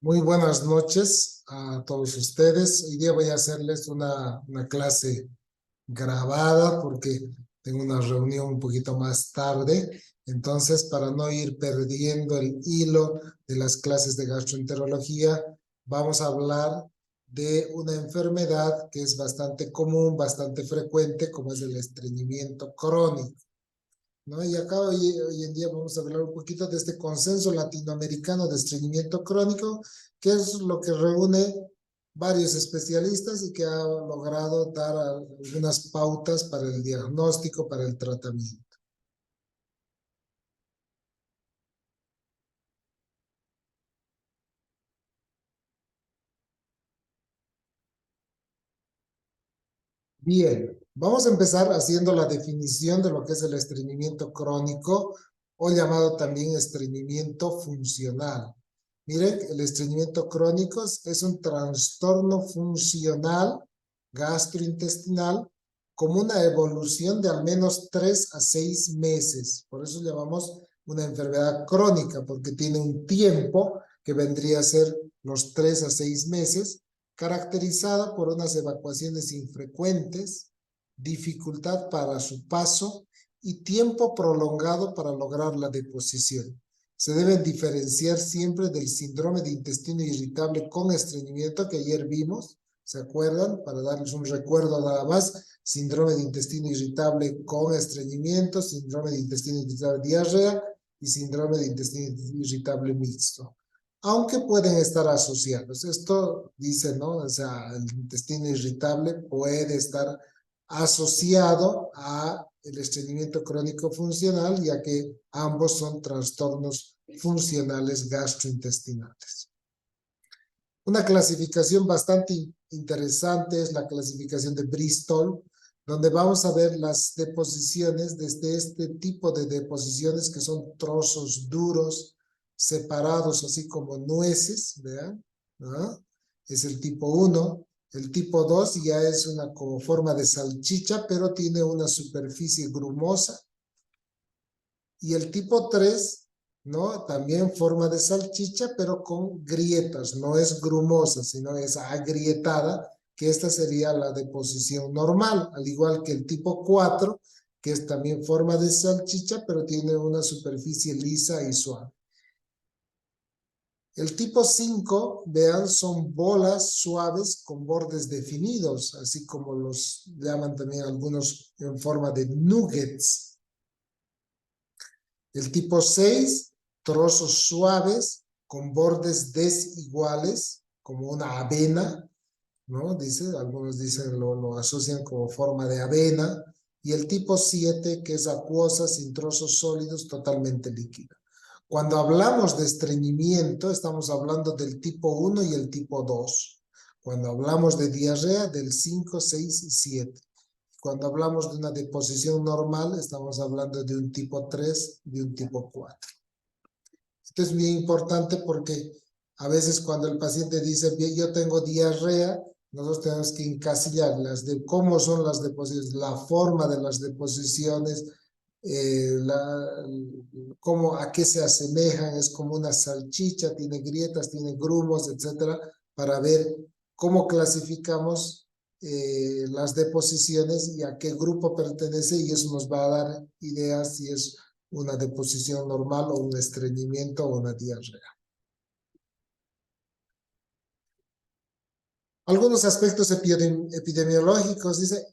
Muy buenas noches a todos ustedes. Hoy día voy a hacerles una clase grabada porque tengo una reunión un poquito más tarde. Entonces, para no ir perdiendo el hilo de las clases de gastroenterología, vamos a hablar de una enfermedad que es bastante común, bastante frecuente, como es el estreñimiento crónico, ¿no? Y acá hoy en día vamos a hablar un poquito de este consenso latinoamericano de estreñimiento crónico, que es lo que reúne varios especialistas y que ha logrado dar algunas pautas para el diagnóstico, para el tratamiento. Bien, vamos a empezar haciendo la definición de lo que es el estreñimiento crónico o llamado también estreñimiento funcional. Miren, el estreñimiento crónico es un trastorno funcional gastrointestinal como una evolución de al menos 3 a 6 meses. Por eso llamamos una enfermedad crónica, porque tiene un tiempo que vendría a ser los 3 a 6 meses, caracterizada por unas evacuaciones infrecuentes, dificultad para su paso y tiempo prolongado para lograr la deposición. Se deben diferenciar siempre del síndrome de intestino irritable con estreñimiento que ayer vimos, ¿se acuerdan? Para darles un recuerdo nada más, síndrome de intestino irritable con estreñimiento, síndrome de intestino irritable diarrea y síndrome de intestino irritable mixto, aunque pueden estar asociados. Esto dice, ¿no? O sea, el intestino irritable puede estar asociado a el estreñimiento crónico funcional, ya que ambos son trastornos funcionales gastrointestinales. Una clasificación bastante interesante es la clasificación de Bristol, donde vamos a ver las deposiciones desde este tipo de deposiciones que son trozos duros, separados, así como nueces, ¿vean? ¿No? Es el tipo 1. El tipo 2 ya es una como forma de salchicha, pero tiene una superficie grumosa. Y el tipo 3, ¿no? También forma de salchicha, pero con grietas. No es grumosa, sino es agrietada, que esta sería la deposición normal, al igual que el tipo 4, que es también forma de salchicha, pero tiene una superficie lisa y suave. El tipo 5, vean, son bolas suaves con bordes definidos, así como los llaman también algunos en forma de nuggets. El tipo 6, trozos suaves con bordes desiguales, como una avena, ¿no? Algunos dicen, lo asocian como forma de avena. Y el tipo 7, que es acuosa, sin trozos sólidos, totalmente líquida. Cuando hablamos de estreñimiento, estamos hablando del tipo 1 y el tipo 2. Cuando hablamos de diarrea, del 5, 6 y 7. Cuando hablamos de una deposición normal, estamos hablando de un tipo 3 y de un tipo 4. Esto es bien importante porque a veces cuando el paciente dice, yo tengo diarrea, nosotros tenemos que encasillarlas de cómo son las deposiciones, la forma de las deposiciones, cómo, a qué se asemejan, es como una salchicha, tiene grietas, tiene grumos, etcétera, para ver cómo clasificamos las deposiciones y a qué grupo pertenece, y eso nos va a dar ideas si es una deposición normal o un estreñimiento o una diarrea. Algunos aspectos epidemiológicos, dice,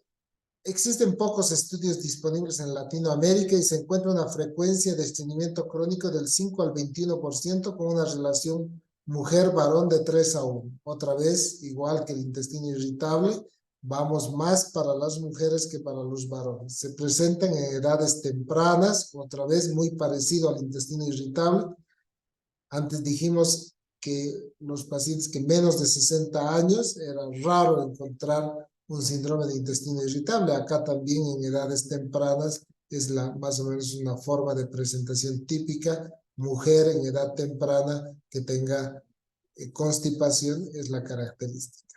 existen pocos estudios disponibles en Latinoamérica y se encuentra una frecuencia de estreñimiento crónico del 5 al 21% con una relación mujer-varón de 3 a 1. Otra vez, igual que el intestino irritable, vamos más para las mujeres que para los varones. Se presentan en edades tempranas, otra vez muy parecido al intestino irritable. Antes dijimos que los pacientes que menos de 60 años era raro encontrar un síndrome de intestino irritable. Acá también en edades tempranas es más o menos una forma de presentación típica. Mujer en edad temprana que tenga constipación es la característica.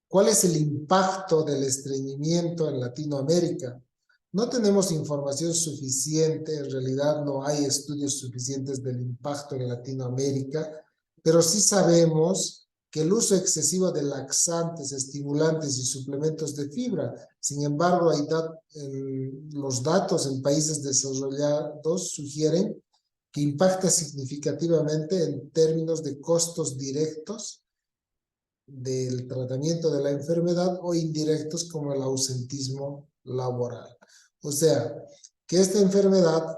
¿Cuál es el impacto del estreñimiento en Latinoamérica? No tenemos información suficiente, en realidad no hay estudios suficientes del impacto en Latinoamérica. Pero sí sabemos que el uso excesivo de laxantes, estimulantes y suplementos de fibra, sin embargo, los datos en países desarrollados sugieren que impacta significativamente en términos de costos directos del tratamiento de la enfermedad o indirectos como el ausentismo laboral. O sea, que esta enfermedad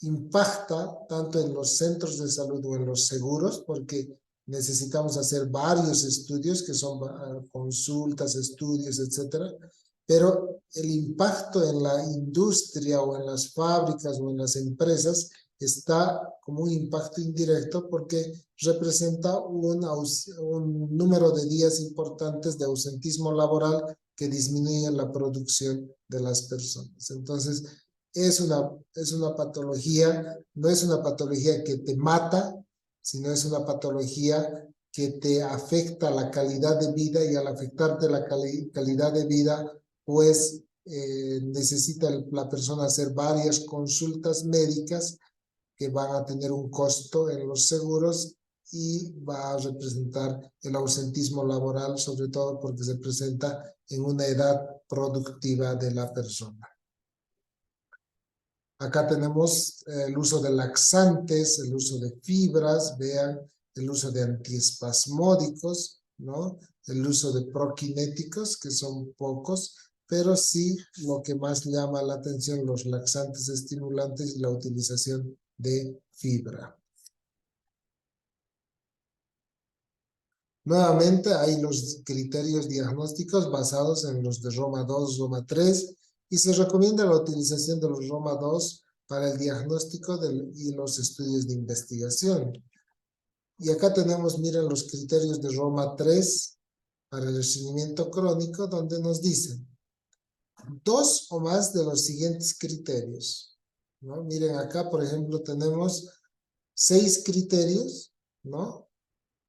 impacta tanto en los centros de salud o en los seguros, porque necesitamos hacer varios estudios que son consultas, estudios, etcétera, pero el impacto en la industria o en las fábricas o en las empresas está como un impacto indirecto porque representa un número de días importantes de ausentismo laboral que disminuyen la producción de las personas. Entonces, es una patología, no es una patología que te mata, sino es una patología que te afecta la calidad de vida y al afectarte la calidad de vida, pues necesita la persona hacer varias consultas médicas que van a tener un costo en los seguros y va a representar el ausentismo laboral, sobre todo porque se presenta en una edad productiva de la persona. Acá tenemos el uso de laxantes, el uso de fibras, vean, el uso de antiespasmódicos, ¿no? El uso de prokinéticos, que son pocos, pero sí lo que más llama la atención, los laxantes estimulantes y la utilización de fibra. Nuevamente hay los criterios diagnósticos basados en los de Roma 2, Roma 3, y se recomienda la utilización de los Roma 2 para el diagnóstico y los estudios de investigación. Y acá tenemos, miren, los criterios de Roma 3 para el estreñimiento crónico, donde nos dicen 2 o más de los siguientes criterios, ¿no? Miren, acá, por ejemplo, tenemos 6 criterios, ¿no?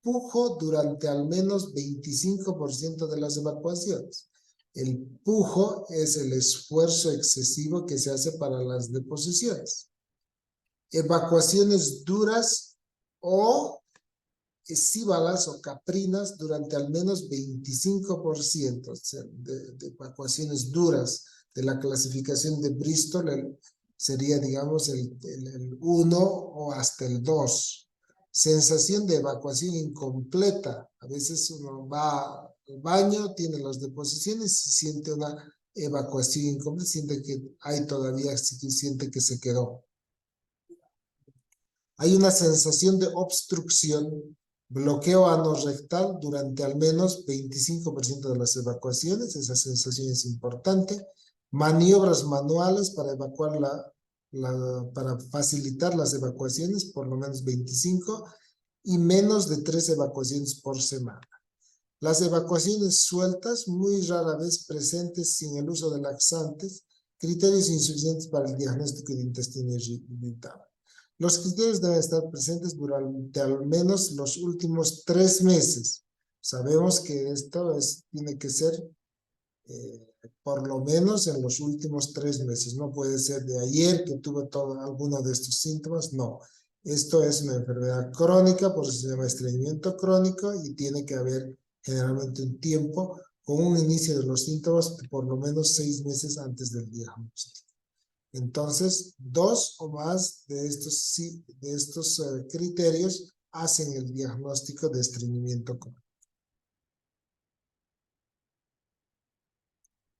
Pujo durante al menos 25% de las evacuaciones. El pujo es el esfuerzo excesivo que se hace para las deposiciones. Evacuaciones duras o esíbalas o caprinas durante al menos 25%, o sea, de evacuaciones duras de la clasificación de Bristol sería, digamos, el 1 o hasta el 2. Sensación de evacuación incompleta. A veces uno va al baño, tiene las deposiciones y siente una evacuación incompleta, siente que hay todavía, siente que se quedó. Hay una sensación de obstrucción, bloqueo anorrectal durante al menos 25% de las evacuaciones. Esa sensación es importante. Maniobras manuales para evacuar para facilitar las evacuaciones, por lo menos 25, y menos de 3 evacuaciones por semana. Las evacuaciones sueltas, muy rara vez presentes sin el uso de laxantes, criterios insuficientes para el diagnóstico de intestino irritable. Los criterios deben estar presentes durante al menos los últimos 3 meses. Sabemos que esto tiene que ser por lo menos en los últimos 3 meses. No puede ser de ayer que tuve alguno de estos síntomas. No. Esto es una enfermedad crónica, por eso se llama estreñimiento crónico y tiene que haber generalmente un tiempo con un inicio de los síntomas por lo menos 6 meses antes del diagnóstico. Entonces, 2 o más de estos criterios hacen el diagnóstico de estreñimiento crónico.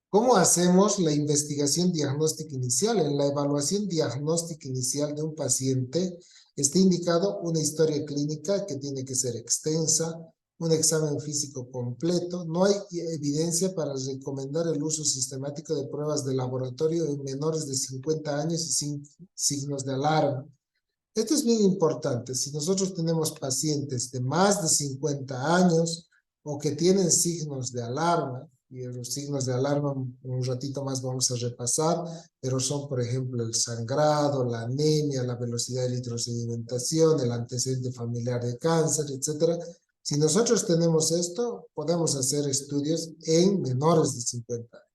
¿Cómo hacemos la investigación diagnóstica inicial? En la evaluación diagnóstica inicial de un paciente está indicado una historia clínica que tiene que ser extensa, un examen físico completo. No hay evidencia para recomendar el uso sistemático de pruebas de laboratorio en menores de 50 años y sin signos de alarma. Esto es bien importante. Si nosotros tenemos pacientes de más de 50 años o que tienen signos de alarma, y los signos de alarma un ratito más vamos a repasar, pero son, por ejemplo, el sangrado, la anemia, la velocidad de eritrosedimentación, el antecedente familiar de cáncer, etc. Si nosotros tenemos esto, podemos hacer estudios en menores de 50 años.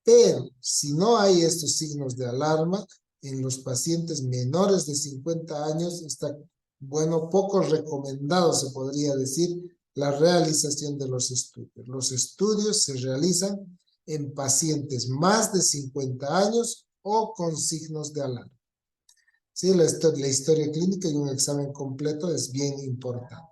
Pero si no hay estos signos de alarma, en los pacientes menores de 50 años está bueno, poco recomendado se podría decir la realización de los estudios. Los estudios se realizan en pacientes más de 50 años o con signos de alarma. Sí, la historia clínica y un examen completo es bien importante.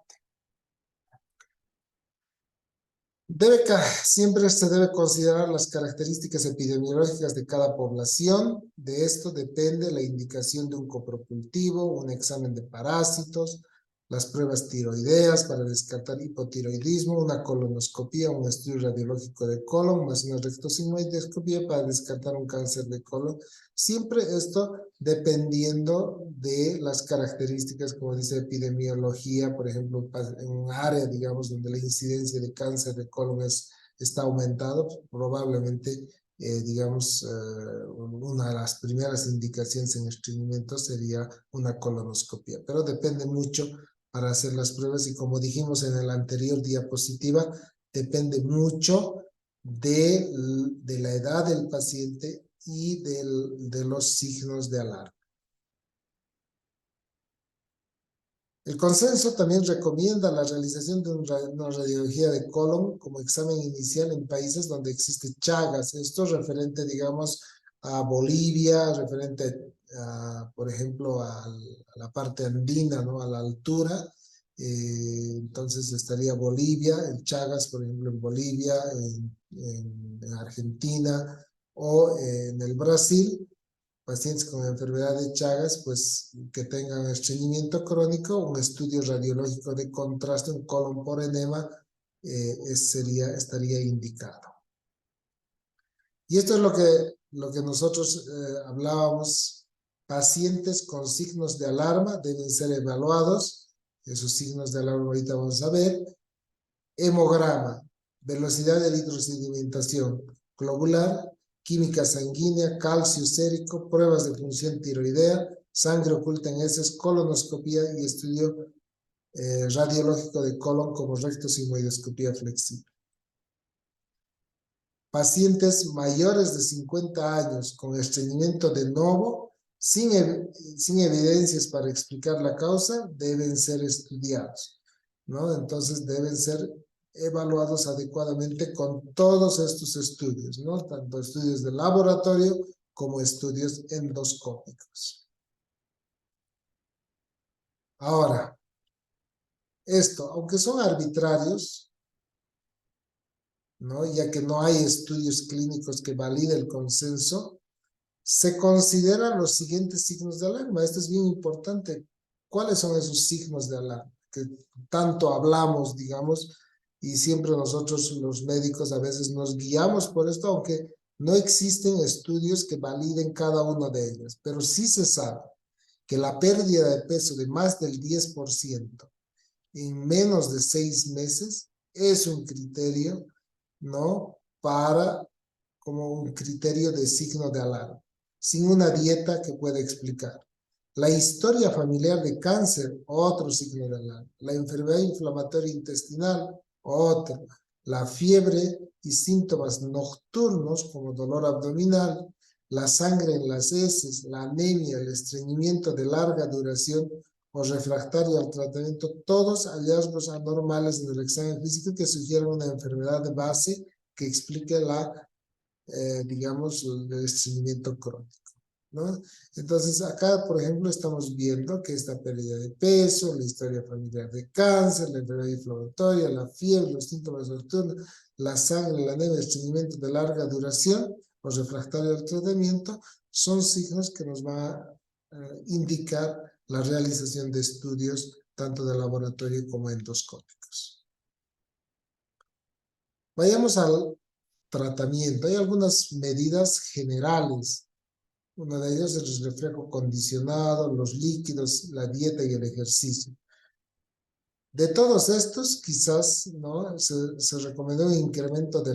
Siempre se debe considerar las características epidemiológicas de cada población. De esto depende la indicación de un coprocultivo, un examen de parásitos, las pruebas tiroideas para descartar hipotiroidismo, una colonoscopía, un estudio radiológico de colon, más una rectosigmoidoscopía para descartar un cáncer de colon. Siempre esto dependiendo de las características, como dice epidemiología, por ejemplo, en un área, digamos, donde la incidencia de cáncer de colon está aumentado, probablemente, digamos, una de las primeras indicaciones en estreñimiento sería una colonoscopia, pero depende mucho para hacer las pruebas y como dijimos en la anterior diapositiva, depende mucho de la edad del paciente y de los signos de alarma. El consenso también recomienda la realización de una radiología de colon como examen inicial en países donde existe Chagas. Esto referente, digamos, a Bolivia, referente, por ejemplo, a la parte andina, ¿no? A la altura. Entonces estaría Bolivia, el Chagas, por ejemplo, en Bolivia, en Argentina o en el Brasil. Pacientes con enfermedad de Chagas, pues que tengan estreñimiento crónico, un estudio radiológico de contraste, un colon por enema, estaría indicado. Y esto es lo que nosotros hablábamos. Pacientes con signos de alarma deben ser evaluados. Esos signos de alarma ahorita vamos a ver. Hemograma, velocidad de eritrosedimentación globular, química sanguínea, calcio sérico, pruebas de función tiroidea, sangre oculta en heces, colonoscopía y estudio radiológico de colon como rectosigmoidoscopía flexible. Pacientes mayores de 50 años con estreñimiento de novo, sin evidencias para explicar la causa, deben ser estudiados, ¿no? Entonces deben ser evaluados adecuadamente con todos estos estudios, ¿no? Tanto estudios de laboratorio como estudios endoscópicos. Ahora, aunque son arbitrarios, ¿no? Ya que no hay estudios clínicos que validen el consenso, se consideran los siguientes signos de alarma. Esto es bien importante. ¿Cuáles son esos signos de alarma? Que tanto hablamos, digamos, y siempre nosotros los médicos a veces nos guiamos por esto, aunque no existen estudios que validen cada uno de ellos. Pero sí se sabe que la pérdida de peso de más del 10% en menos de 6 meses es un criterio, ¿no? Como un criterio de signo de alarma, sin una dieta que pueda explicar. La historia familiar de cáncer, otro signo de alarma. La enfermedad inflamatoria intestinal, otro. La fiebre y síntomas nocturnos como dolor abdominal, la sangre en las heces, la anemia, el estreñimiento de larga duración o refractario al tratamiento, todos hallazgos anormales en el examen físico que sugieren una enfermedad de base que explique digamos, el estreñimiento crónico, ¿no? Entonces, acá, por ejemplo, estamos viendo que esta pérdida de peso, la historia familiar de cáncer, la enfermedad inflamatoria, la fiebre, los síntomas nocturnos, la sangre, la anemia, el estreñimiento de larga duración o refractario al tratamiento, son signos que nos van a indicar la realización de estudios tanto de laboratorio como endoscópicos. Vayamos al tratamiento. Hay algunas medidas generales. Una de ellas es el reflejo condicionado, los líquidos, la dieta y el ejercicio. De todos estos, quizás, ¿no? se recomendó un incremento de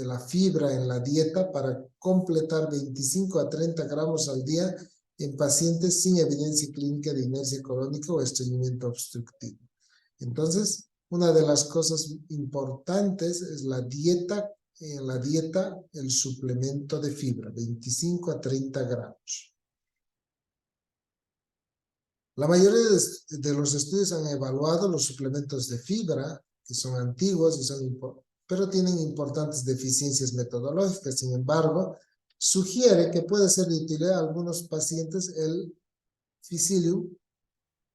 la fibra en la dieta para completar 25 a 30 gramos al día en pacientes sin evidencia clínica de inercia crónica o estreñimiento obstructivo. Entonces, una de las cosas importantes es en la dieta el suplemento de fibra, 25 a 30 gramos. La mayoría de los estudios han evaluado los suplementos de fibra, que son antiguos, pero tienen importantes deficiencias metodológicas. Sin embargo, sugiere que puede ser de utilidad a algunos pacientes el Psyllium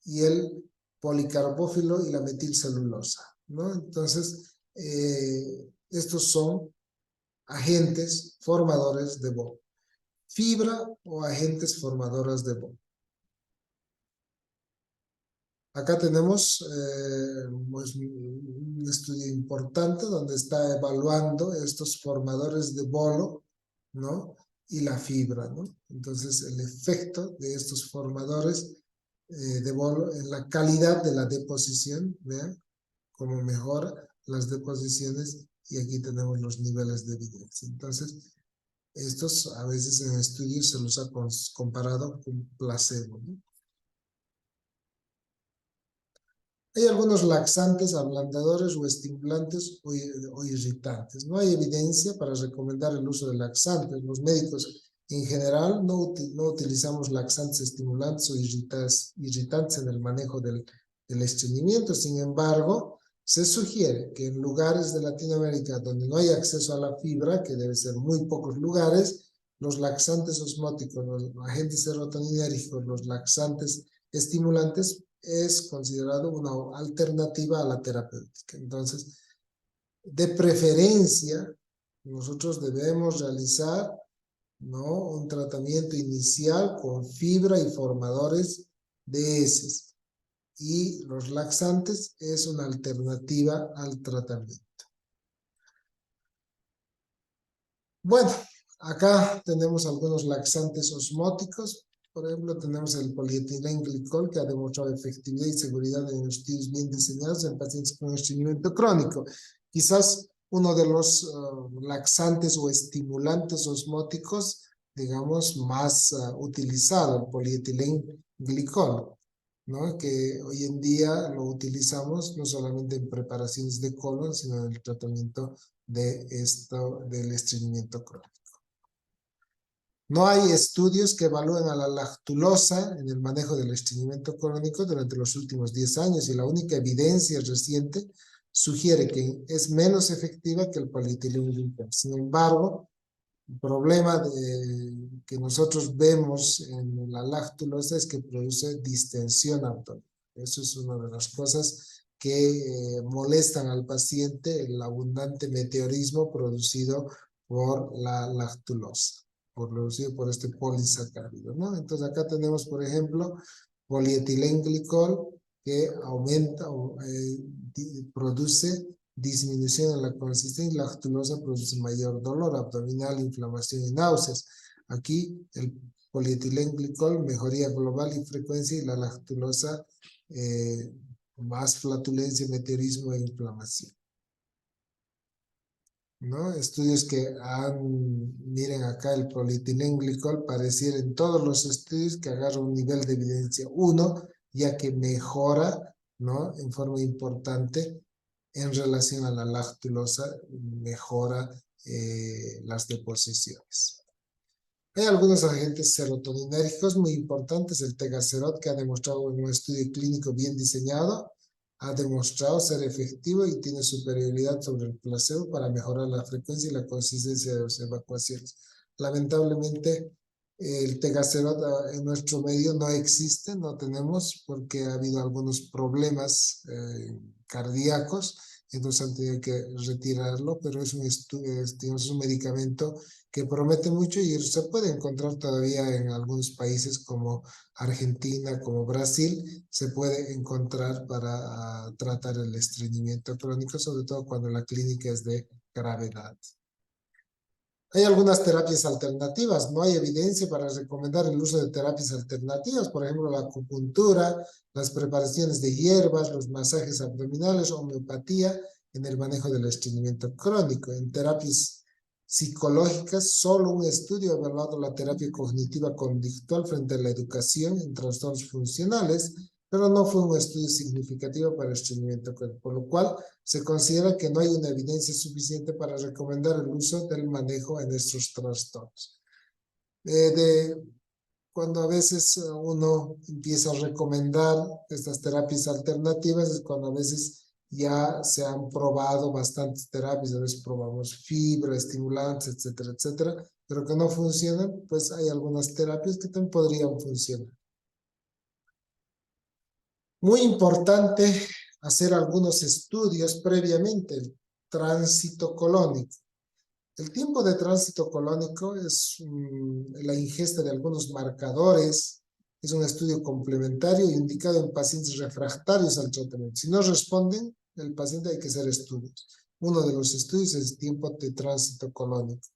y el policarbófilo y la metilcelulosa, ¿no? Entonces, estos son agentes formadores de BOP. Fibra o agentes formadoras de BOP. Acá tenemos pues, un estudio importante donde está evaluando estos formadores de bolo, ¿no? Y la fibra, ¿no? Entonces, el efecto de estos formadores de bolo en la calidad de la deposición, vean cómo mejora las deposiciones y aquí tenemos los niveles de evidencia. Entonces, estos a veces en estudios se los ha comparado con placebo, ¿no? Hay algunos laxantes, ablandadores o estimulantes o irritantes. No hay evidencia para recomendar el uso de laxantes. Los médicos en general no utilizamos laxantes, estimulantes o irritantes en el manejo del estreñimiento. Sin embargo, se sugiere que en lugares de Latinoamérica donde no hay acceso a la fibra, que debe ser muy pocos lugares, los laxantes osmóticos, los agentes serotoninérgicos, los laxantes estimulantes es considerado una alternativa a la terapéutica. Entonces, de preferencia, nosotros debemos realizar, ¿no?, un tratamiento inicial con fibra y formadores de heces. Y los laxantes es una alternativa al tratamiento. Bueno, acá tenemos algunos laxantes osmóticos. Por ejemplo, tenemos el polietilenglicol, que ha demostrado efectividad y seguridad en estudios bien diseñados en pacientes con estreñimiento crónico. Quizás uno de los laxantes o estimulantes osmóticos, digamos, más utilizado, el polietilenglicol, ¿no? Que hoy en día lo utilizamos no solamente en preparaciones de colon, sino en el tratamiento del estreñimiento crónico. No hay estudios que evalúen a la lactulosa en el manejo del estreñimiento crónico durante los últimos 10 años y la única evidencia reciente sugiere que es menos efectiva que el polietilenglicol. Sin embargo, el problema que nosotros vemos en la lactulosa es que produce distensión abdominal. Eso es una de las cosas que molestan al paciente, el abundante meteorismo producido por la lactulosa, producido por este polisacárido, ¿no? Entonces acá tenemos, por ejemplo, polietilenglicol que aumenta o produce disminución en la consistencia y la lactulosa produce mayor dolor abdominal, inflamación y náuseas. Aquí el polietilenglicol, mejoría global y frecuencia, y la lactulosa, más flatulencia, meteorismo e inflamación, ¿no? Estudios que miren acá el polietilenglicol, pareciera en todos los estudios que agarra un nivel de evidencia 1, ya que mejora, ¿no?, en forma importante en relación a la lactulosa, mejora las deposiciones. Hay algunos agentes serotoninérgicos muy importantes. El tegaserot, que ha demostrado en un estudio clínico bien diseñado, ha demostrado ser efectivo y tiene superioridad sobre el placebo para mejorar la frecuencia y la consistencia de las evacuaciones. Lamentablemente, el tegaserot en nuestro medio no existe, no tenemos, porque ha habido algunos problemas cardíacos, entonces han tenido que retirarlo, pero es un medicamento que promete mucho y se puede encontrar todavía en algunos países como Argentina, como Brasil, se puede encontrar para tratar el estreñimiento crónico, sobre todo cuando la clínica es de gravedad. Hay algunas terapias alternativas. No hay evidencia para recomendar el uso de terapias alternativas, por ejemplo, la acupuntura, las preparaciones de hierbas, los masajes abdominales, homeopatía en el manejo del estreñimiento crónico. En terapias psicológicas, solo un estudio ha evaluado la terapia cognitiva conductual frente a la educación en trastornos funcionales, pero no fue un estudio significativo para el estreñimiento crónico, por lo cual se considera que no hay una evidencia suficiente para recomendar el uso del manejo en estos trastornos. cuando a veces uno empieza a recomendar estas terapias alternativas, es cuando a veces ya se han probado bastantes terapias, a veces probamos fibra, estimulantes, etcétera, etcétera, pero que no funcionan, pues hay algunas terapias que también podrían funcionar. Muy importante hacer algunos estudios previamente, el tránsito colónico. El tiempo de tránsito colónico es la ingesta de algunos marcadores, es un estudio complementario indicado en pacientes refractarios al tratamiento. Si no responden, el paciente hay que hacer estudios. Uno de los estudios es el tiempo de tránsito colónico.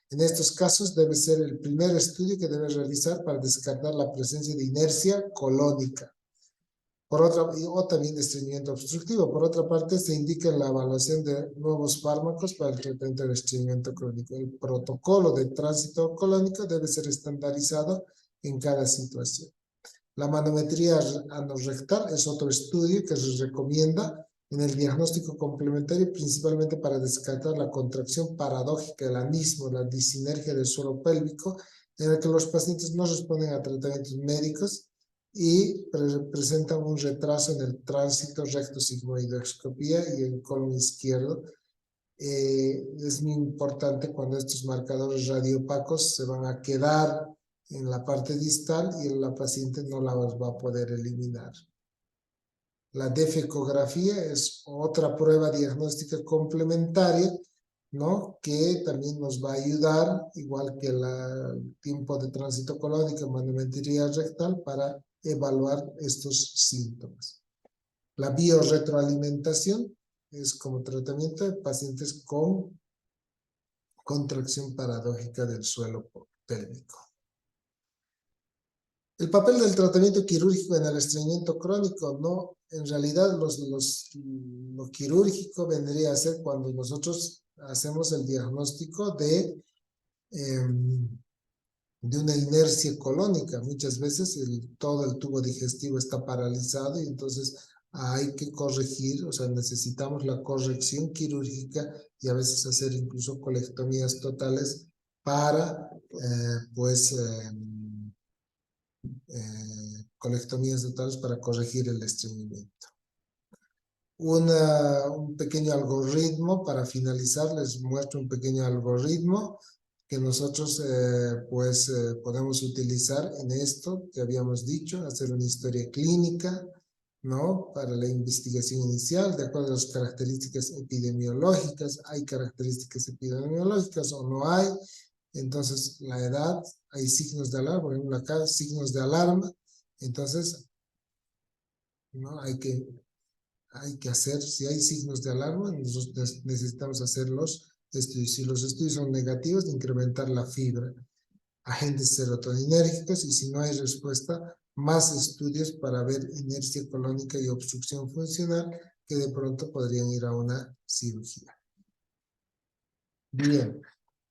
En estos casos debe ser el primer estudio que debe realizar para descartar la presencia de inercia colónica. O también de estreñimiento obstructivo. Por otra parte, se indica en la evaluación de nuevos fármacos para el tratamiento del estreñimiento crónico. El protocolo de tránsito colónico debe ser estandarizado en cada situación. La manometría anorrectal es otro estudio que se recomienda en el diagnóstico complementario, principalmente para descartar la contracción paradójica del anismo, la disinergia del suelo pélvico, en el que los pacientes no responden a tratamientos médicos y presentan un retraso en el tránsito recto-sigmoidoscopía y el colon izquierdo. Es muy importante cuando estos marcadores radiopacos se van a quedar en la parte distal y la paciente no la va a poder eliminar. La defecografía es otra prueba diagnóstica complementaria, ¿no? Que también nos va a ayudar, igual que el tiempo de tránsito colónico, manometría rectal, para evaluar estos síntomas. La biorretroalimentación es como tratamiento de pacientes con contracción paradójica del suelo pélvico. El papel del tratamiento quirúrgico en el estreñimiento crónico, no, en realidad lo quirúrgico vendría a ser cuando nosotros hacemos el diagnóstico de una inercia colónica. Muchas veces todo el tubo digestivo está paralizado y entonces hay que corregir, o sea, necesitamos la corrección quirúrgica y a veces hacer incluso colectomías totales para, colectomías totales para corregir el estreñimiento. Un pequeño algoritmo para finalizar, les muestro un pequeño algoritmo que nosotros podemos utilizar en esto que habíamos dicho, hacer una historia clínica, ¿no? Para la investigación inicial, de acuerdo a las características epidemiológicas, ¿hay características epidemiológicas o no hay? Entonces, la edad, hay signos de alarma, por ejemplo acá, signos de alarma, entonces, ¿no? Hay que hacer, si hay signos de alarma, nosotros necesitamos hacer los estudios. Si los estudios son negativos, incrementar la fibra, agentes serotoninérgicos, y si no hay respuesta, más estudios para ver inercia colónica y obstrucción funcional, que de pronto podrían ir a una cirugía. Bien,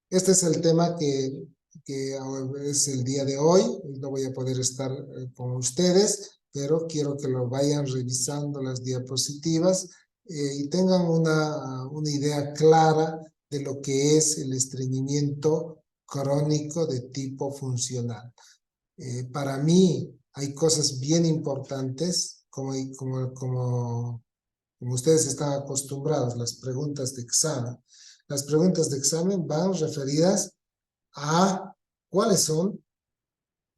este es el tema que es el día de hoy. No voy a poder estar con ustedes, pero quiero que lo vayan revisando las diapositivas y tengan una idea clara de lo que es el estreñimiento crónico de tipo funcional. Para mí hay cosas bien importantes, como ustedes están acostumbrados, las preguntas de examen. Las preguntas de examen van referidas a cuáles son,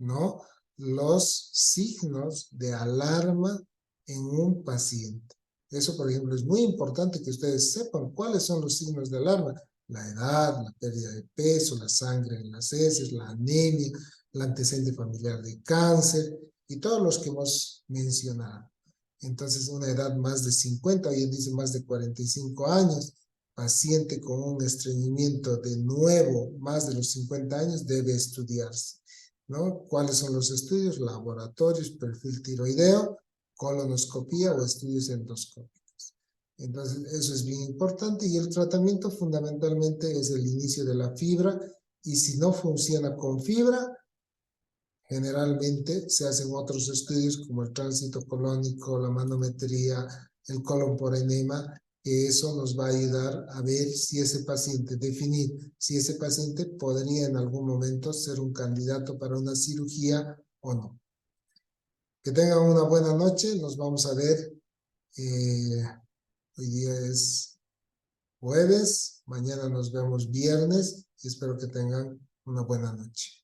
¿no?, los signos de alarma en un paciente. Eso, por ejemplo, es muy importante que ustedes sepan cuáles son los signos de alarma. La edad, la pérdida de peso, la sangre en las heces, la anemia, el antecedente familiar de cáncer y todos los que hemos mencionado. Entonces, una edad más de 50, hoy en día dice más de 45 años, paciente con un estreñimiento de nuevo más de los 50 años debe estudiarse, ¿no? ¿Cuáles son los estudios? Laboratorios, perfil tiroideo, colonoscopía o estudios endoscópicos. Entonces, eso es bien importante, y el tratamiento fundamentalmente es el inicio de la fibra, y si no funciona con fibra, generalmente se hacen otros estudios como el tránsito colónico, la manometría, el colon por enema, que eso nos va a ayudar a ver si ese paciente, definir si ese paciente podría en algún momento ser un candidato para una cirugía o no. Que tengan una buena noche, nos vamos a ver. Hoy día es jueves, mañana nos vemos viernes y espero que tengan una buena noche.